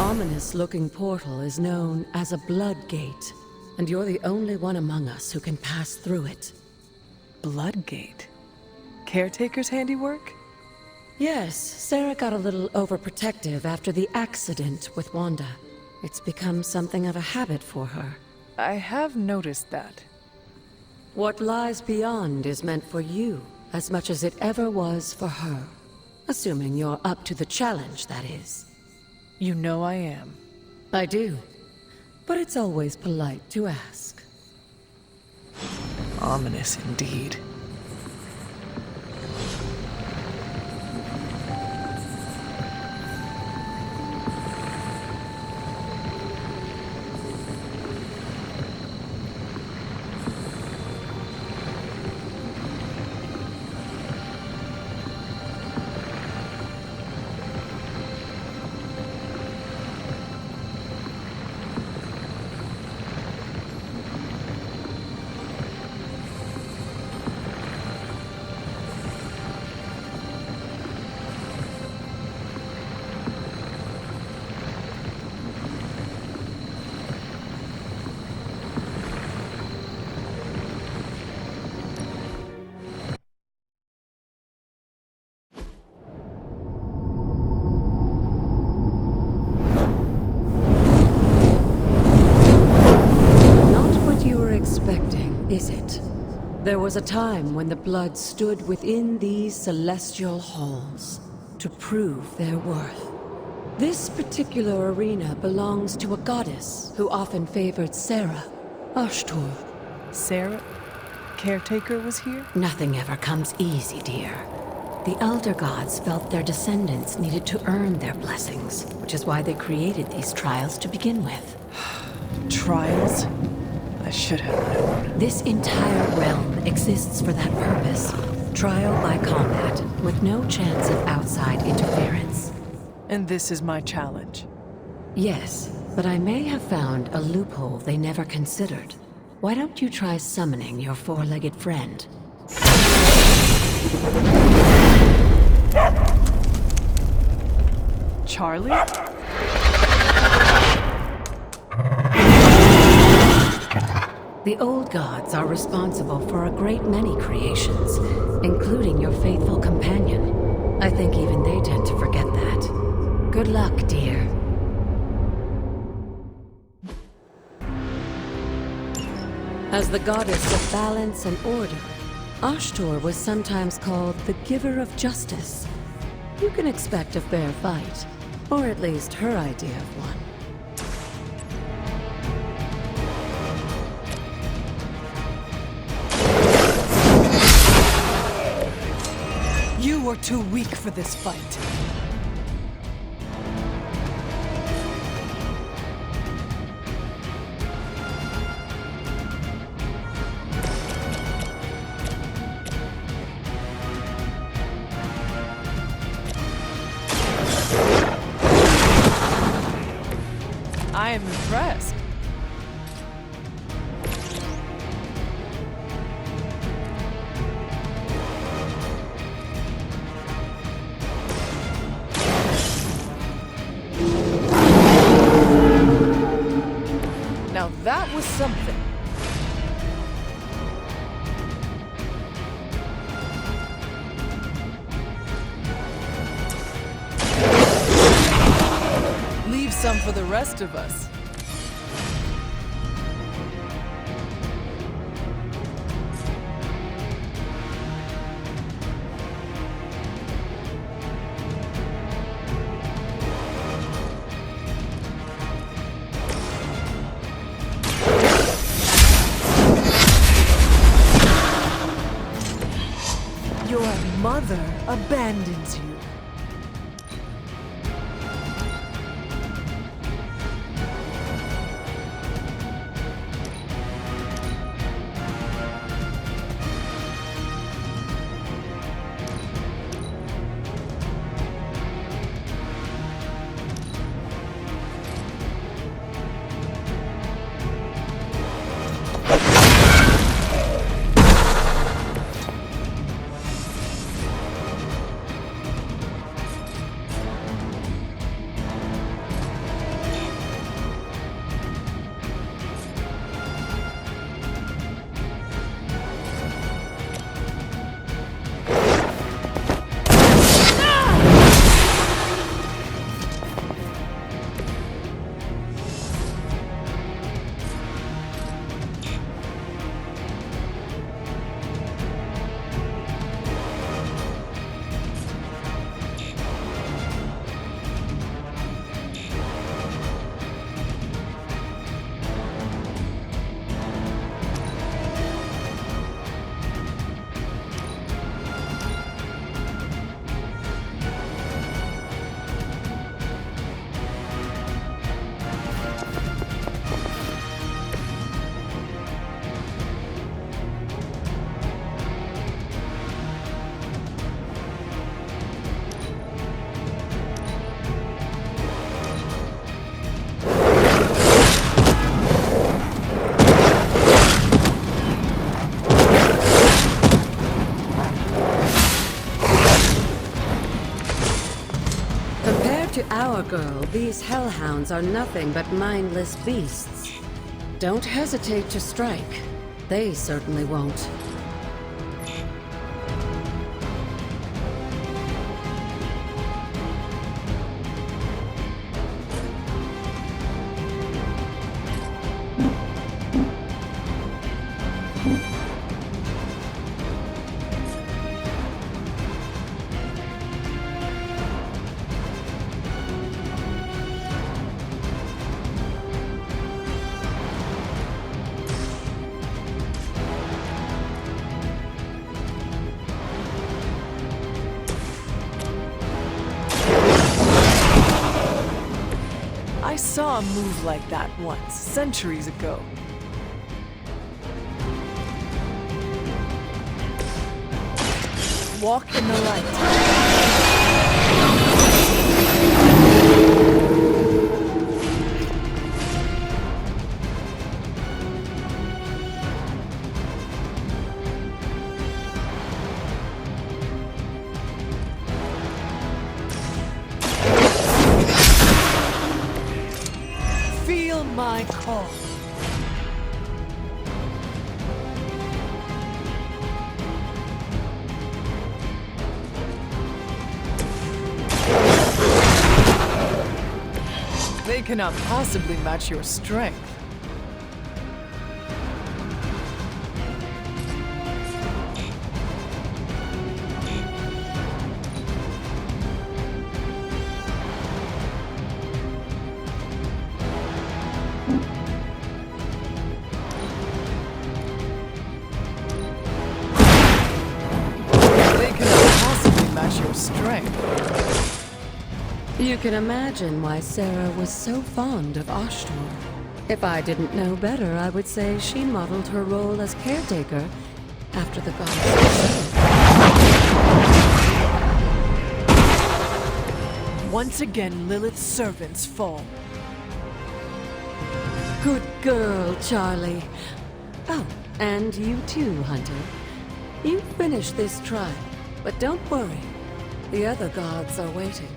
ominous-looking portal is known as a Blood Gate, and you're the only one among us who can pass through it. Bloodgate? Caretaker's handiwork? Yes, Sarah got a little overprotective after the accident with Wanda. It's become something of a habit for her. I have noticed that. What lies beyond is meant for you, as much as it ever was for her. Assuming you're up to the challenge, that is. You know I am. I do. But it's always polite to ask. Ominous indeed. Is it? There was a time when the blood stood within these celestial halls to prove their worth. This particular arena belongs to a goddess who often favored Sarah, Ashtur. Sarah? Caretaker was here? Nothing ever comes easy, dear. The Elder Gods felt their descendants needed to earn their blessings, which is why they created these trials to begin with. Trials? I should have known. This entire realm exists for that purpose. Trial by combat, with no chance of outside interference. And this is my challenge. Yes, but I may have found a loophole they never considered. Why don't you try summoning your four-legged friend? Charlie? The old gods are responsible for a great many creations, including your faithful companion. I think even they tend to forget that. Good luck, dear. As the goddess of balance and order, Ashtur was sometimes called the Giver of Justice. You can expect a fair fight, or at least her idea of one. You are too weak for this fight. I am impressed. Now that was something. Leave some for the rest of us. Your mother abandons you. our girl, these hellhounds are nothing but mindless beasts. Don't hesitate to strike. They certainly won't. I saw a move like that once, centuries ago. Walk in the light. Feel my call. They cannot possibly match your strength. They cannot possibly match your strength. You can imagine why Sarah was so fond of Ashtor. If I didn't know better, I would say she modeled her role as caretaker after the goddess herself. Once again, Lilith's servants fall. Good girl, Charlie. Oh, and you too, Hunter. You finished this trial, but don't worry. The other gods are waiting.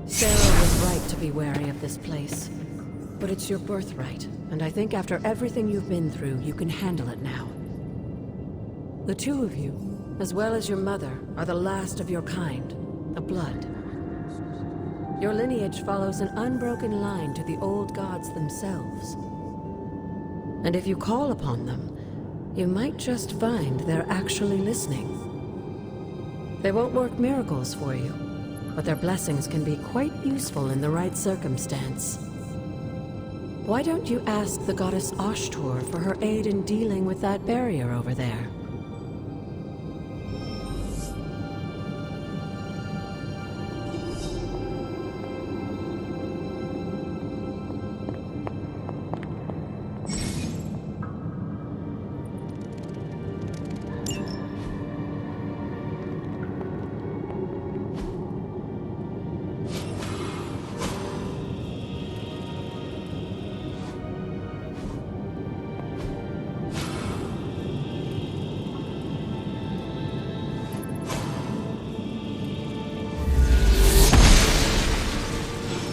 Sarah was right to be wary of this place. But it's your birthright, and I think after everything you've been through, you can handle it now. The two of you, as well as your mother, are the last of your kind, the Blood. Your lineage follows an unbroken line to the old gods themselves. And if you call upon them, you might just find they're actually listening. They won't work miracles for you, but their blessings can be quite useful in the right circumstance. Why don't you ask the goddess Ashtor for her aid in dealing with that barrier over there?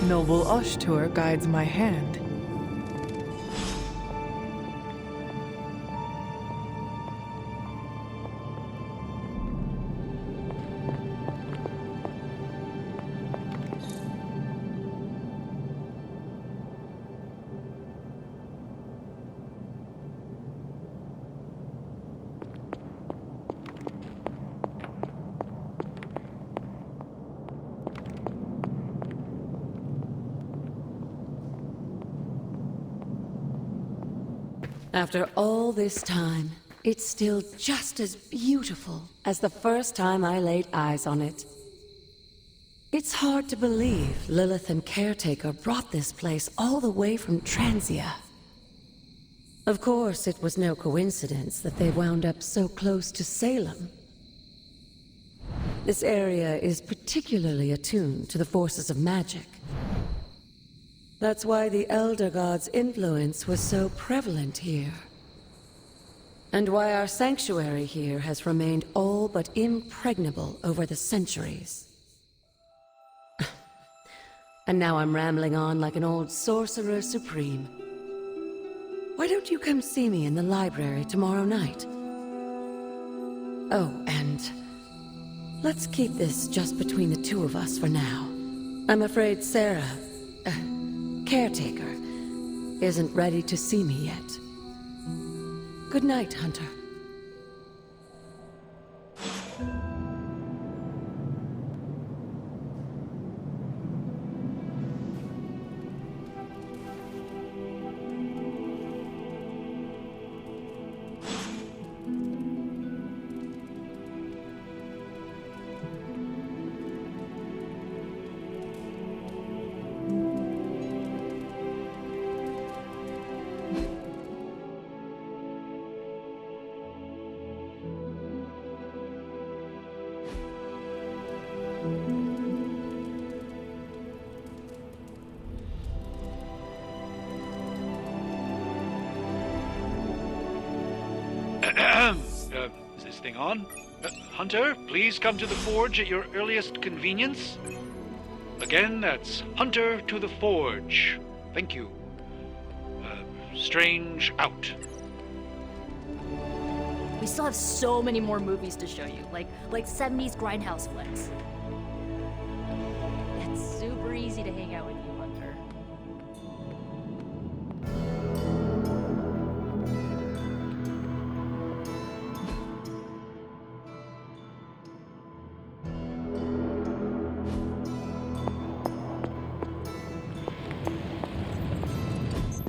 Noble Ashtur guides my hand. After all this time, it's still just as beautiful as the first time I laid eyes on it. It's hard to believe Lilith and Caretaker brought this place all the way from Transia. Of course, it was no coincidence that they wound up so close to Salem. This area is particularly attuned to the forces of magic. That's why the Elder God's influence was so prevalent here. And why our sanctuary here has remained all but impregnable over the centuries. And now I'm rambling on like an old sorcerer supreme. Why don't you come see me in the library tomorrow night? Oh, and let's keep this just between the two of us for now. I'm afraid Sarah, Caretaker, isn't ready to see me yet. Good night, Hunter. Is this thing on? Hunter, please come to the forge at your earliest convenience. Again, that's Hunter to the forge. Thank you. Strange out. We still have so many more movies to show you, like 70s grindhouse flicks. It's super easy to hang out with you, Hunter.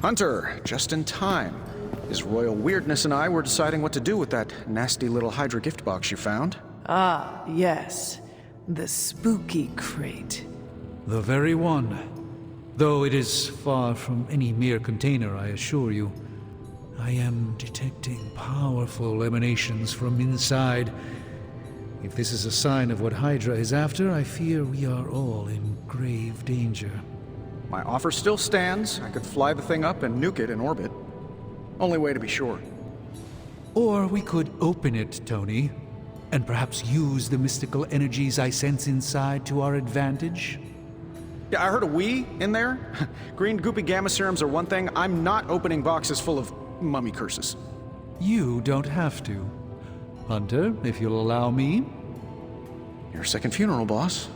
Hunter, just in time. His royal weirdness and I were deciding what to do with that nasty little Hydra gift box you found. Ah, yes. The spooky crate. The very one. Though it is far from any mere container, I assure you. I am detecting powerful emanations from inside. If this is a sign of what Hydra is after, I fear we are all in grave danger. My offer still stands. I could fly the thing up and nuke it in orbit. Only way to be sure. Or we could open it, Tony, and perhaps use the mystical energies I sense inside to our advantage. Yeah, I heard a "we" in there. Green goopy gamma serums are one thing. I'm not opening boxes full of mummy curses. You don't have to. Hunter, if you'll allow me. Your second funeral, boss.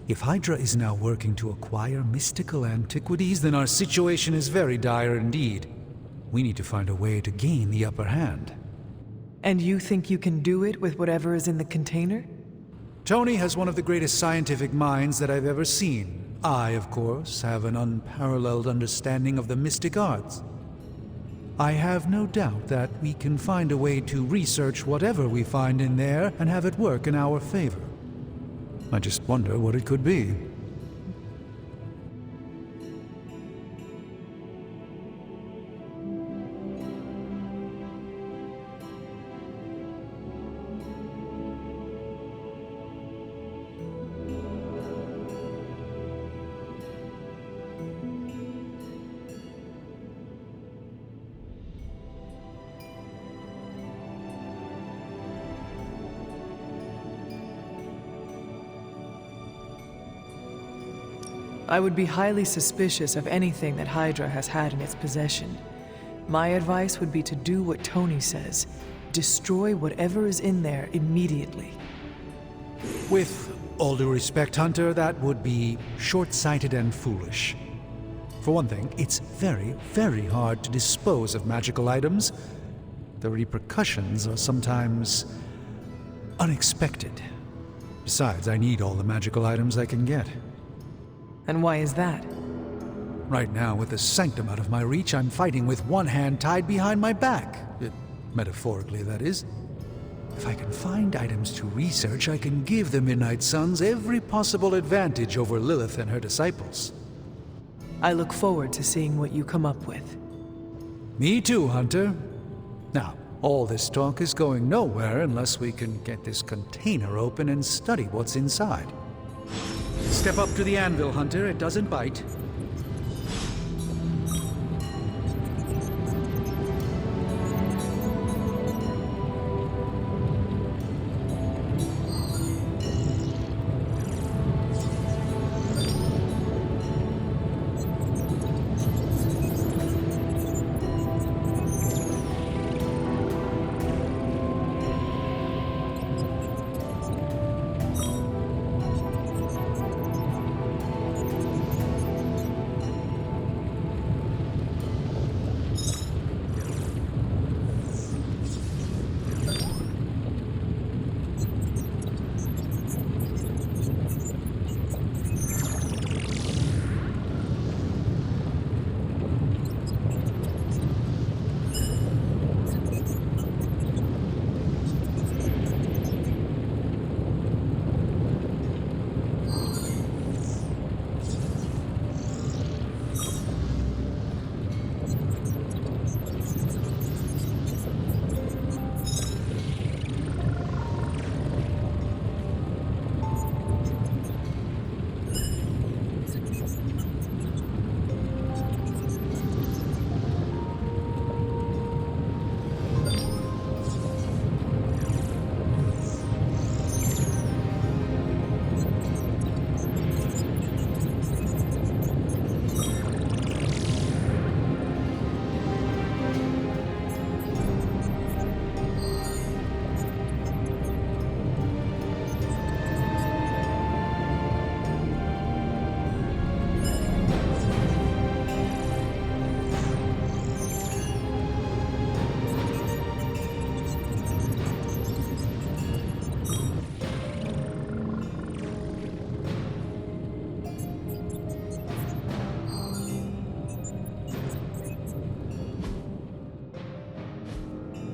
If Hydra is now working to acquire mystical antiquities, then our situation is very dire indeed. We need to find a way to gain the upper hand. And you think you can do it with whatever is in the container? Tony has one of the greatest scientific minds that I've ever seen. I, of course, have an unparalleled understanding of the mystic arts. I have no doubt that we can find a way to research whatever we find in there and have it work in our favor. I just wonder what it could be. I would be highly suspicious of anything that Hydra has had in its possession. My advice would be to do what Tony says. Destroy whatever is in there immediately. With all due respect, Hunter, that would be short-sighted and foolish. For one thing, it's very, very hard to dispose of magical items. The repercussions are sometimes unexpected. Besides, I need all the magical items I can get. And why is that? Right now, with the sanctum out of my reach, I'm fighting with one hand tied behind my back. Metaphorically, that is. If I can find items to research, I can give the Midnight Suns every possible advantage over Lilith and her disciples. I look forward to seeing what you come up with. Me too, Hunter. Now, all this talk is going nowhere unless we can get this container open and study what's inside. Step up to the anvil, Hunter. It doesn't bite.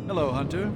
Hello, Hunter.